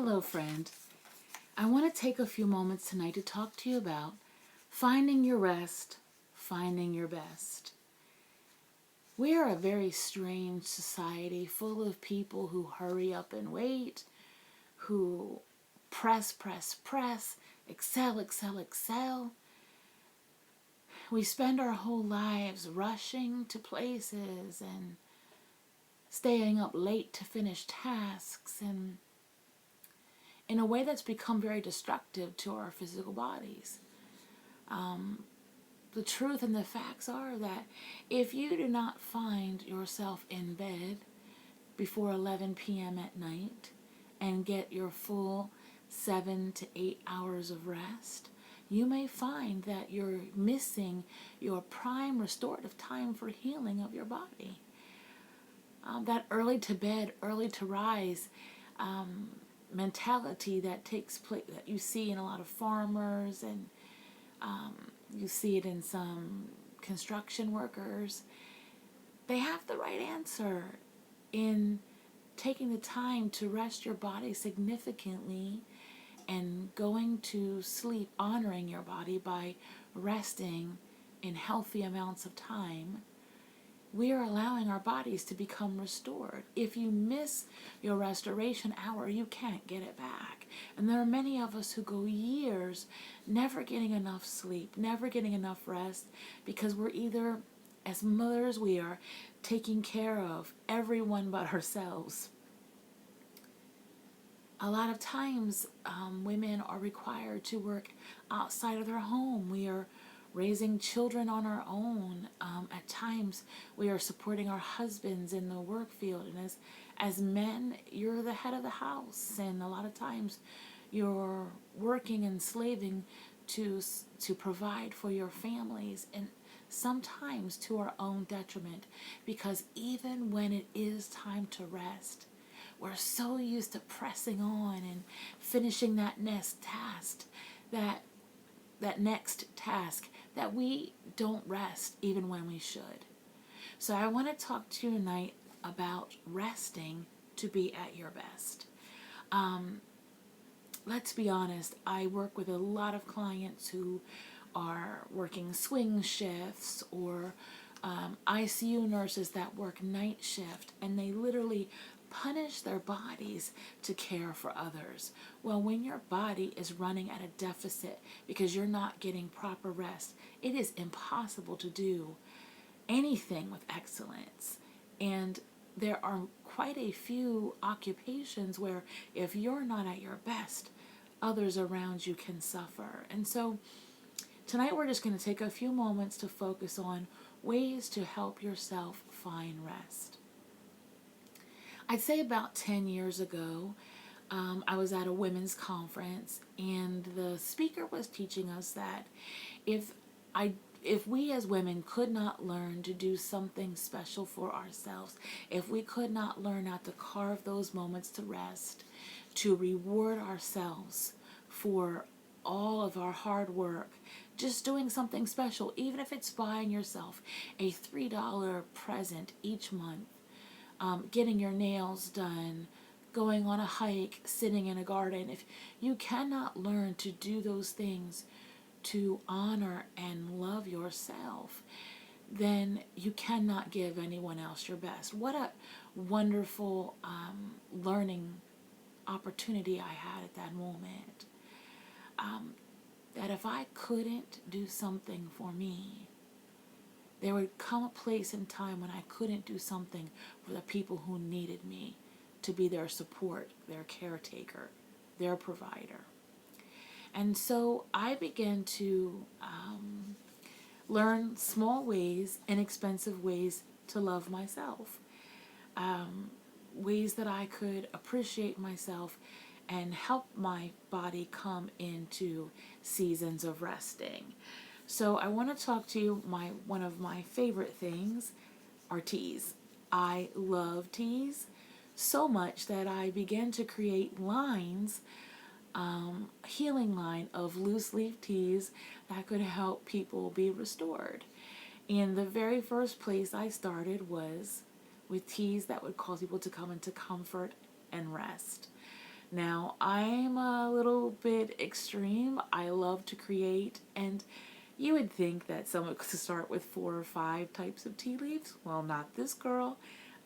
Hello, friend. I want to take a few moments tonight to talk to you about finding your rest, finding your best. We are a very strange society full of people who hurry up and wait, who press, press, press, excel, excel, excel. We spend our whole lives rushing to places and staying up late to finish tasks, and in a way that's become very destructive to our physical bodies. The truth and the facts are that if you do not find yourself in bed before 11 p.m. at night and get your full 7 to 8 hours of rest, you may find that you're missing your prime restorative time for healing of your body. That early to bed, early to rise mentality that takes place, that you see in a lot of farmers, and you see it in some construction workers. They have the right answer in taking the time to rest your body significantly and going to sleep, honoring your body by resting in healthy amounts of time. We are allowing our bodies to become restored. If you miss your restoration hour, you can't get it back. And there are many of us who go years never getting enough sleep, never getting enough rest, because we're either, as mothers, we are taking care of everyone but ourselves. A lot of times, women are required to work outside of their home. We are raising children on our own. At times, we are supporting our husbands in the work field. And as men, you're the head of the house. And a lot of times, you're working and slaving to provide for your families. And sometimes to our own detriment. Because even when it is time to rest, we're so used to pressing on and finishing that next task, that we don't rest even when we should. So I want to talk to you tonight about resting to be at your best. Let's be honest, I work with a lot of clients who are working swing shifts, or ICU nurses that work night shift, and they literally punish their bodies to care for others. Well, when your body is running at a deficit because you're not getting proper rest, it is impossible to do anything with excellence. And there are quite a few occupations where if you're not at your best, others around you can suffer. And so tonight we're just going to take a few moments to focus on ways to help yourself find rest. I'd say about 10 years ago, I was at a women's conference, and the speaker was teaching us that if we as women could not learn to do something special for ourselves, if we could not learn how to carve those moments to rest, to reward ourselves for all of our hard work, just doing something special, even if it's buying yourself a $3 present each month, getting your nails done, going on a hike, sitting in a garden. If you cannot learn to do those things to honor and love yourself, then you cannot give anyone else your best. What a wonderful learning opportunity I had at that moment. That if I couldn't do something for me, there would come a place in time when I couldn't do something for the people who needed me to be their support, their caretaker, their provider. And so I began to learn small ways, inexpensive ways to love myself. Ways that I could appreciate myself and help my body come into seasons of resting. So I want to talk to you, one of my favorite things are teas. I love teas so much that I began to create lines, healing line of loose leaf teas that could help people be restored. And the very first place I started was with teas that would cause people to come into comfort and rest. Now, I'm a little bit extreme. I love to create, and you would think that someone could start with 4 or 5 types of tea leaves. Well, not this girl.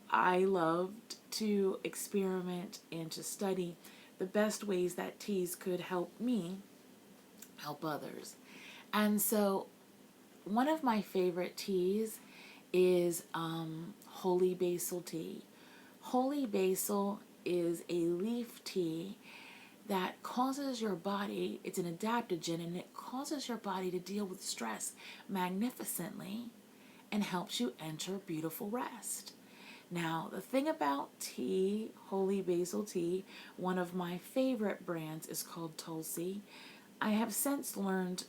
I loved to experiment and to study the best ways that teas could help me help others. And so, one of my favorite teas is holy basil tea. Holy basil is a leaf tea that causes your body, it's an adaptogen, and it causes your body to deal with stress magnificently and helps you enter beautiful rest. Now, the thing about tea, holy basil tea, one of my favorite brands is called Tulsi. I have since learned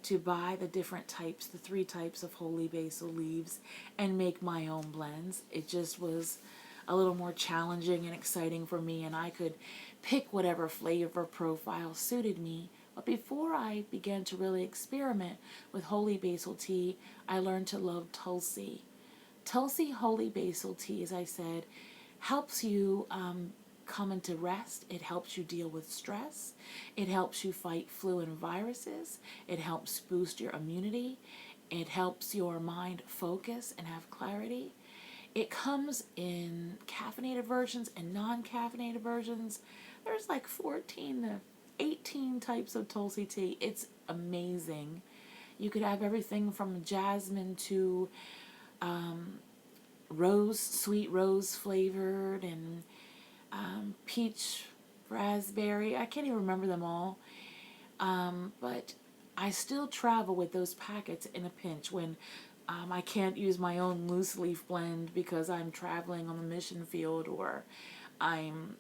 to buy the different types, the 3 types of holy basil leaves, and make my own blends. It just was a little more challenging and exciting for me, and I could pick whatever flavor profile suited me. But before I began to really experiment with holy basil tea, I learned to love Tulsi. Tulsi holy basil tea, as I said, helps you come into rest. It helps you deal with stress. It helps you fight flu and viruses. It helps boost your immunity. It helps your mind focus and have clarity. It comes in caffeinated versions and non-caffeinated versions. There's like 14 to 18 types of Tulsi tea. It's amazing. You could have everything from jasmine to rose, sweet rose flavored, and peach, raspberry. I can't even remember them all. But I still travel with those packets in a pinch when I can't use my own loose leaf blend because I'm traveling on the mission field, or I'm,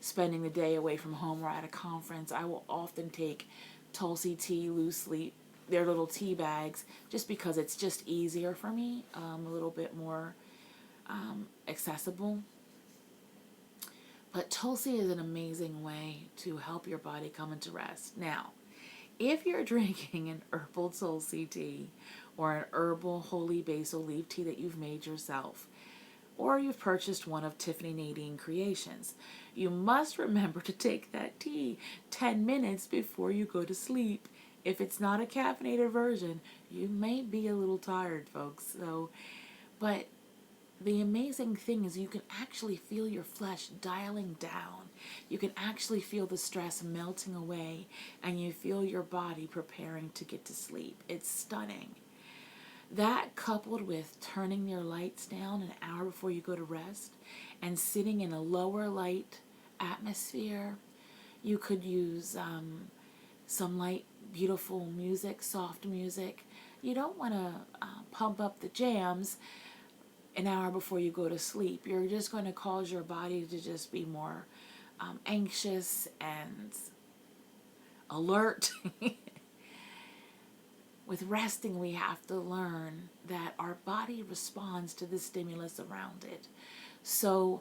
spending the day away from home or at a conference. I will often take Tulsi tea loose leaf, their little tea bags, just because it's just easier for me, a little bit more accessible. But Tulsi is an amazing way to help your body come into rest. Now, if you're drinking an herbal Tulsi tea or an herbal holy basil leaf tea that you've made yourself, or you've purchased one of Tiffany Nadine creations, you must remember to take that tea 10 minutes before you go to sleep. If it's not a caffeinated version, you may be a little tired, folks. But the amazing thing is you can actually feel your flesh dialing down. You can actually feel the stress melting away, and you feel your body preparing to get to sleep. It's stunning. That, coupled with turning your lights down an hour before you go to rest and sitting in a lower light atmosphere, you could use some light, beautiful music, soft music. You don't want to pump up the jams an hour before you go to sleep. You're just going to cause your body to just be more anxious and alert. With resting, we have to learn that our body responds to the stimulus around it. So,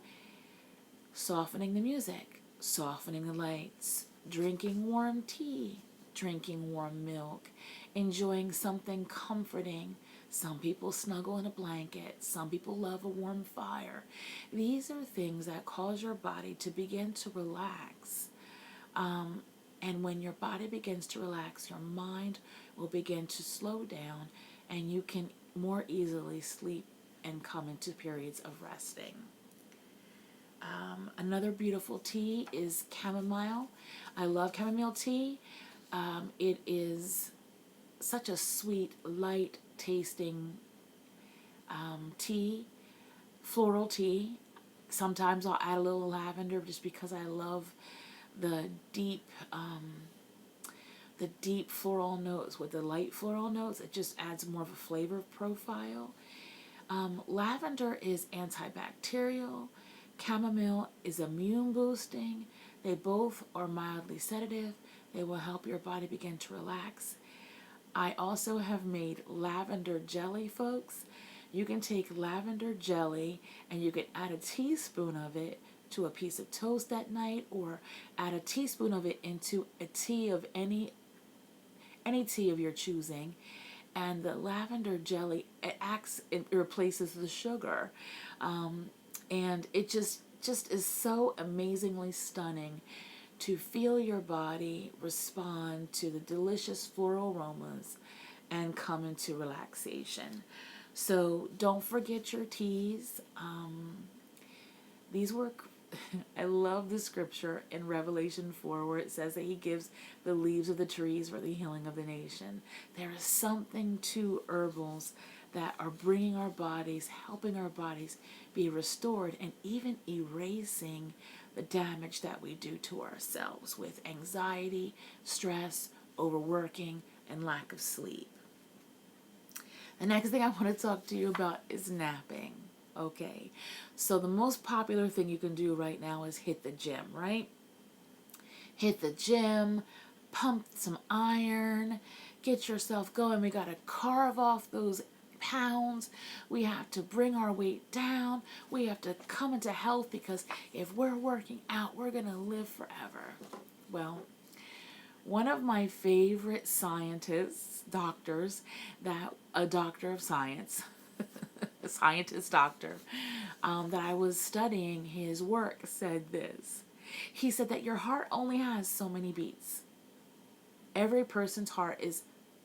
softening the music, softening the lights, drinking warm tea, drinking warm milk, enjoying something comforting. Some people snuggle in a blanket. Some people love a warm fire. These are things that cause your body to begin to relax. And when your body begins to relax, your mind will begin to slow down, and you can more easily sleep and come into periods of resting. Another beautiful tea is chamomile. I love chamomile tea. It is such a sweet, light tasting tea, floral tea. Sometimes I'll add a little lavender just because I love the deep floral notes with the light floral notes. It just adds more of a flavor profile. Lavender is antibacterial. Chamomile is immune boosting. They both are mildly sedative. They will help your body begin to relax. I also have made lavender jelly, folks. You can take lavender jelly and you can add a teaspoon of it to a piece of toast at night, or add a teaspoon of it into a tea of any tea of your choosing. And the lavender jelly, it replaces the sugar, and it just just is so amazingly stunning to feel your body respond to the delicious floral aromas and come into relaxation. So don't forget your teas. These were, I love the scripture in Revelation 4 where it says that he gives the leaves of the trees for the healing of the nation. There is something to herbals that are bringing our bodies, helping our bodies be restored, and even erasing the damage that we do to ourselves with anxiety, stress, overworking, and lack of sleep. The next thing I want to talk to you about is napping. Okay, so the most popular thing you can do right now is hit the gym, right? Hit the gym, pump some iron, get yourself going. We got to carve off those pounds. We have to bring our weight down. We have to come into health, because if we're working out, we're going to live forever. Well, one of my favorite scientists, doctors, that a doctor of science, a scientist doctor, that I was studying his work, said this. He said that your heart only has so many beats. Every person's heart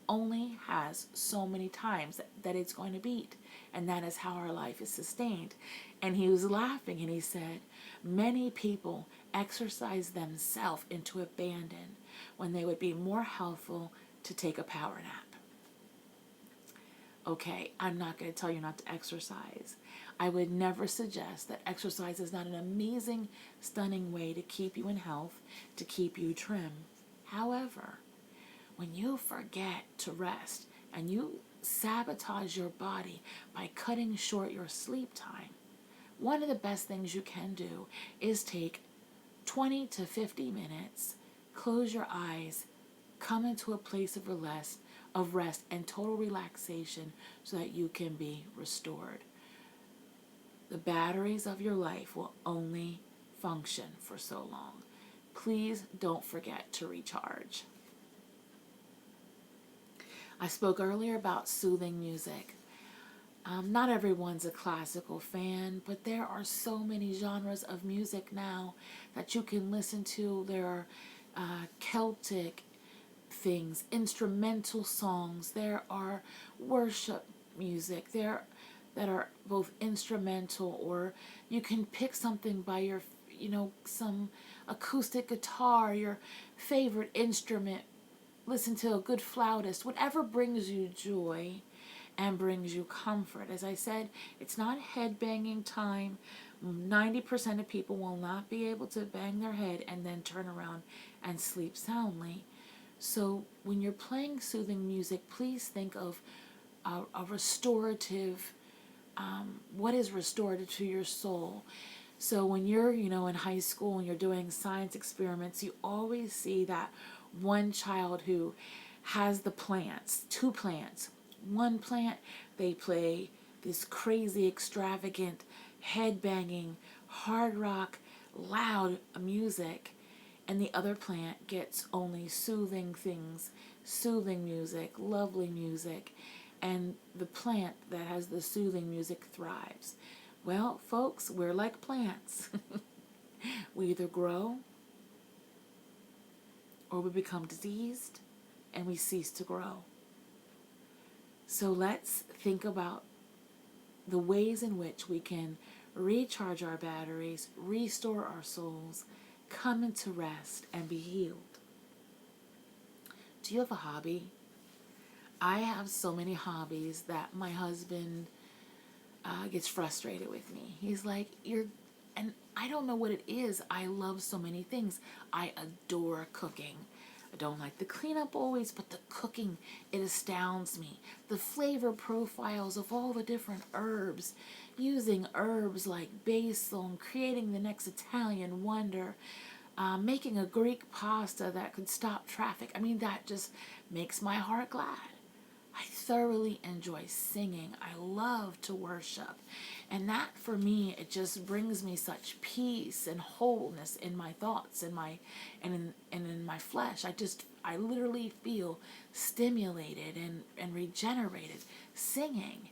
only has so many times that it's going to beat, and that is how our life is sustained. And he was laughing, and he said, many people exercise themselves into abandon when they would be more helpful to take a power nap. Okay, I'm not going to tell you not to exercise. I would never suggest that exercise is not an amazing, stunning way to keep you in health, to keep you trim. However, when you forget to rest and you sabotage your body by cutting short your sleep time, one of the best things you can do is take 20 to 50 minutes, close your eyes, come into a place of rest and total relaxation so that you can be restored. The batteries of your life will only function for so long. Please don't forget to recharge. I spoke earlier about soothing music. Not everyone's a classical fan, but there are so many genres of music now that you can listen to. There are Celtic things, instrumental songs. There are worship music there that are both instrumental, or you can pick something by your, some acoustic guitar, your favorite instrument. Listen to a good flautist, whatever brings you joy and brings you comfort. As I said, it's not head banging time. 90% of people will not be able to bang their head and then turn around and sleep soundly. So when you're playing soothing music, please think of a restorative, what is restorative to your soul. So when you're, in high school and you're doing science experiments, you always see that one child who has the plants, two plants. One plant, they play this crazy, extravagant, head-banging, hard rock, loud music. And the other plant gets only soothing things, soothing music, lovely music. And the plant that has the soothing music thrives. Well, folks, we're like plants. We either grow or we become diseased and we cease to grow. So let's think about the ways in which we can recharge our batteries, restore our souls, come into rest, and be healed. Do you have a hobby? I have so many hobbies that my husband gets frustrated with me. He's like, and I don't know what it is. I love so many things. I adore cooking. I don't like the cleanup always, but the cooking, it astounds me. The flavor profiles of all the different herbs, using herbs like basil and creating the next Italian wonder, making a Greek pasta that could stop traffic. I mean, that just makes my heart glad. I thoroughly enjoy singing. I love to worship. And that, for me, it just brings me such peace and wholeness in my thoughts and in my flesh. I literally feel stimulated and regenerated singing.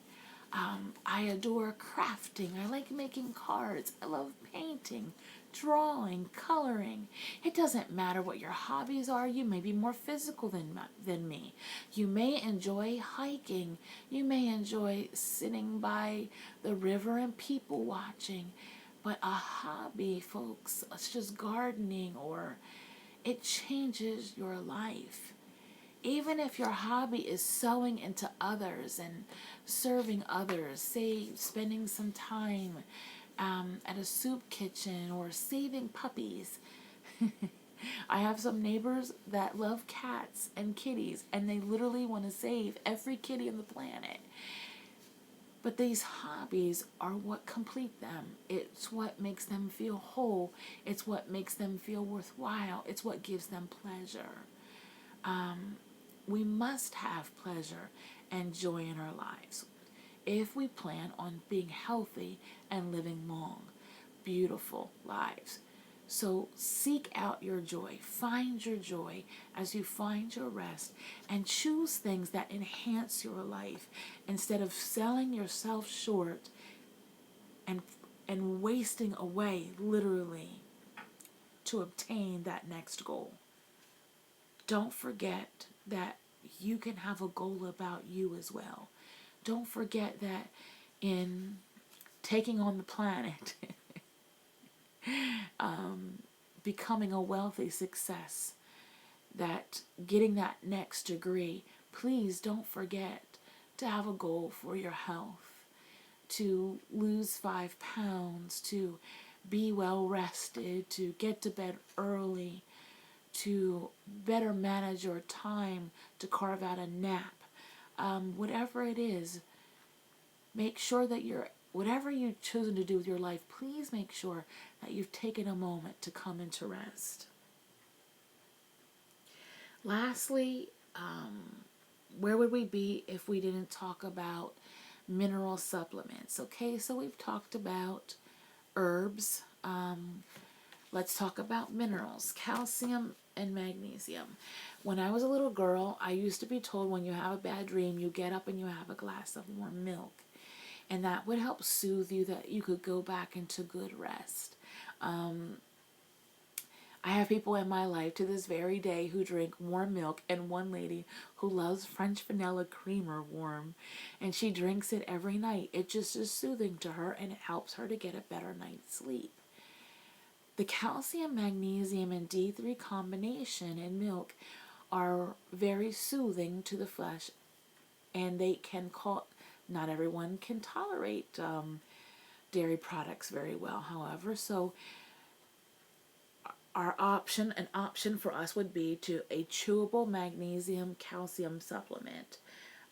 I adore crafting. I like making cards. I love painting, drawing, coloring. It doesn't matter what your hobbies are. You may be more physical than me. You may enjoy hiking. You may enjoy sitting by the river and people watching. But a hobby, folks, it's just gardening, or it changes your life. Even if your hobby is sewing into others and serving others, say spending some time at a soup kitchen or saving puppies. I have some neighbors that love cats and kitties, and they literally want to save every kitty on the planet. But these hobbies are what complete them. It's what makes them feel whole. It's what makes them feel worthwhile. It's what gives them pleasure. We must have pleasure and joy in our lives if we plan on being healthy and living long, beautiful lives. So seek out your joy. Find your joy as you find your rest, and choose things that enhance your life instead of selling yourself short and wasting away literally to obtain that next goal. Don't forget that you can have a goal about you as well. Don't forget that in taking on the planet, becoming a wealthy success, that getting that next degree, please don't forget to have a goal for your health, to lose 5 pounds, to be well rested, to get to bed early, to better manage your time, to carve out a nap. Whatever it is, make sure that whatever you've chosen to do with your life, please make sure that you've taken a moment to come into rest. Lastly, where would we be if we didn't talk about mineral supplements? Okay, so we've talked about herbs. Let's talk about minerals, calcium and magnesium. When I was a little girl, I used to be told when you have a bad dream, you get up and you have a glass of warm milk. And that would help soothe you, that you could go back into good rest. I have people in my life to this very day who drink warm milk, and one lady who loves French vanilla creamer warm, and she drinks it every night. It just is soothing to her, and it helps her to get a better night's sleep. The calcium, magnesium, and D3 combination in milk are very soothing to the flesh, and they can not everyone can tolerate dairy products very well, however, so an option for us would be a chewable magnesium calcium supplement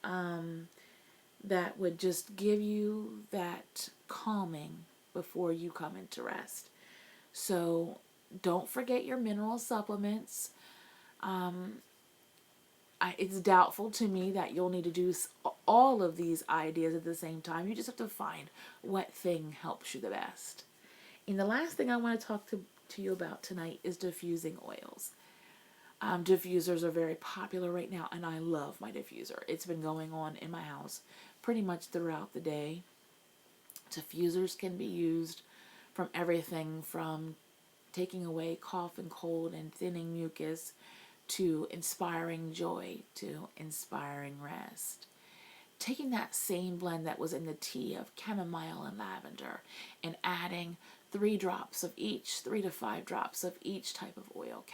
that would just give you that calming before you come into rest. So don't forget your mineral supplements. It's doubtful to me that you'll need to do all of these ideas at the same time. You just have to find what thing helps you the best. And the last thing I want to talk to you about tonight is diffusing oils. Diffusers are very popular right now, and I love my diffuser. It's been going on in my house pretty much throughout the day. Diffusers can be used from everything from taking away cough and cold and thinning mucus, to inspiring joy, to inspiring rest. Taking that same blend that was in the tea of chamomile and lavender and adding 3 drops of each, 3 to 5 drops of each type of oil,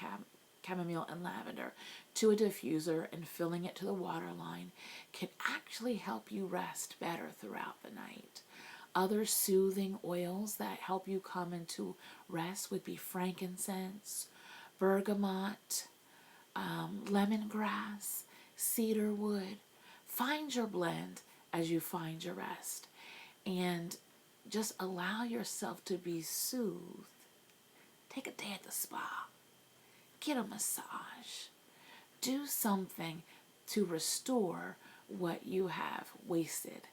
chamomile and lavender, to a diffuser and filling it to the water line can actually help you rest better throughout the night. Other soothing oils that help you come into rest would be frankincense, bergamot, lemongrass, cedarwood. Find your blend as you find your rest, and just allow yourself to be soothed. Take a day at the spa. Get a massage. Do something to restore what you have wasted.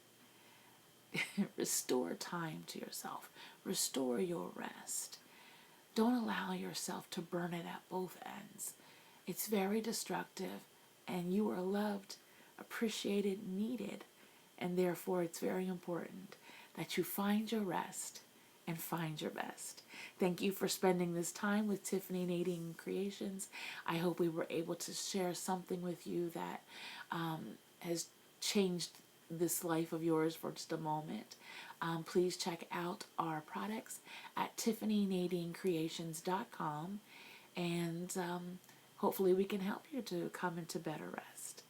Restore time to yourself. Restore your rest. Don't allow yourself to burn it at both ends. It's very destructive, and you are loved, appreciated, needed, And therefore, it's very important that you find your rest and find your best. Thank you for spending this time with Tiffany Nadine Creations. I hope we were able to share something with you that has changed this life of yours for just a moment. Please check out our products at TiffanyNadineCreations.com, and hopefully we can help you to come into better rest.